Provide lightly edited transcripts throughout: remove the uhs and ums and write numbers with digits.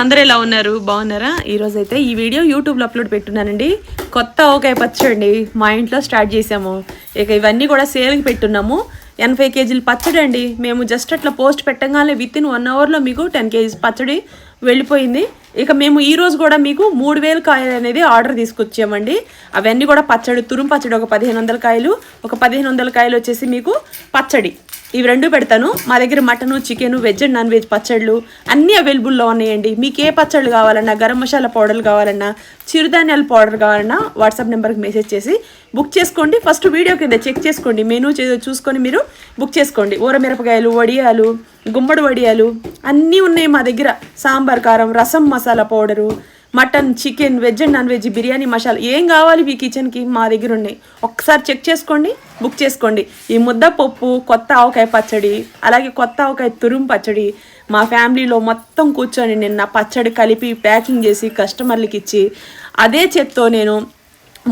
అందరూ ఎలా ఉన్నారు? బాగున్నారా? ఈరోజు అయితే ఈ వీడియో యూట్యూబ్లో అప్లోడ్ పెట్టున్నానండి. కొత్త ఆవకాయ పచ్చడి మా ఇంట్లో స్టార్ట్ చేసాము. ఇక ఇవన్నీ కూడా సేల్కి పెట్టున్నాము. 80 కేజీలు పచ్చడి అండి. మేము జస్ట్ అట్లా పోస్ట్ పెట్టగానే విత్ ఇన్ 1 అవర్లో మీకు 10 కేజీస్ పచ్చడి వెళ్ళిపోయింది. ఇక మేము ఈరోజు కూడా మీకు 3000 కాయలు అనేది ఆర్డర్ తీసుకొచ్చామండి. అవన్నీ కూడా పచ్చడి, తురుము పచ్చడి ఒక 1500 కాయలు, ఒక 1500 కాయలు వచ్చేసి మీకు పచ్చడి, ఇవి రెండు పెడతాను. మా దగ్గర mutton, chicken, veg and non veg పచ్చళ్ళు అన్నీ అవైలబుల్లో ఉన్నాయండి. మీకు ఏ పచ్చళ్ళు కావాలన్నా, గరం మసాలా పౌడర్లు కావాలన్నా, చిరుధాన్యాల పౌడర్ కావాలన్నా వాట్సాప్ నెంబర్కి మెసేజ్ చేసి బుక్ చేసుకోండి. ఫస్ట్ వీడియో కింద చెక్ చేసుకోండి, మెనూ చూసుకొని మీరు బుక్ చేసుకోండి. ఊరమిరపకాయలు, వడియాలు, గుమ్మడి వడియాలు అన్నీ ఉన్నాయి మా దగ్గర. సాంబార్ కారం, రసం masala powder, mutton, chicken, veg and non veg, biryani masala ఏం కావాలి మీ కిచెన్కి మా దగ్గర ఉన్నాయి. ఒక్కసారి చెక్ చేసుకోండి, బుక్ చేసుకోండి. ఈ ముద్దపప్పు, కొత్త ఆవకాయ పచ్చడి, అలాగే కొత్త ఆవకాయ తురుము పచ్చడి మా ఫ్యామిలీలో మొత్తం కూర్చొని నిన్న పచ్చడి కలిపి ప్యాకింగ్ చేసి కస్టమర్లకి ఇచ్చి అదే చేత్తో నేను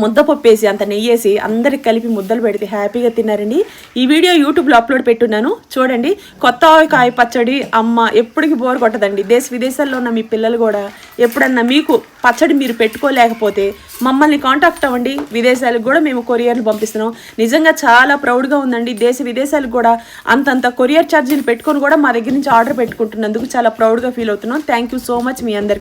ముద్దపప్పు వేసి అంత నెయ్యేసి అందరికి కలిపి ముద్దలు పెడితే హ్యాపీగా తిన్నారండి. ఈ వీడియో యూట్యూబ్లో అప్లోడ్ పెట్టున్నాను, చూడండి. కొత్త ఆవకాయ పచ్చడి అమ్మ ఎప్పటికి బోర్ కొట్టదండి. దేశ విదేశాల్లో ఉన్న మీ పిల్లలు కూడా ఎప్పుడన్నా మీకు పచ్చడి మీరు పెట్టుకోలేకపోతే మమ్మల్ని కాంటాక్ట్ అవ్వండి. విదేశాలకు కూడా మేము కొరియర్లు పంపిస్తున్నాం. నిజంగా చాలా ప్రౌడ్గా ఉందండి. దేశ విదేశాలకు కూడా అంతంత కొరియర్ ఛార్జీలు పెట్టుకొని కూడా మా దగ్గర నుంచి ఆర్డర్ పెట్టుకుంటున్నందుకు చాలా ప్రౌడ్గా ఫీల్ అవుతున్నాం. థ్యాంక్ యూ సో మచ్ మీ అందరికి.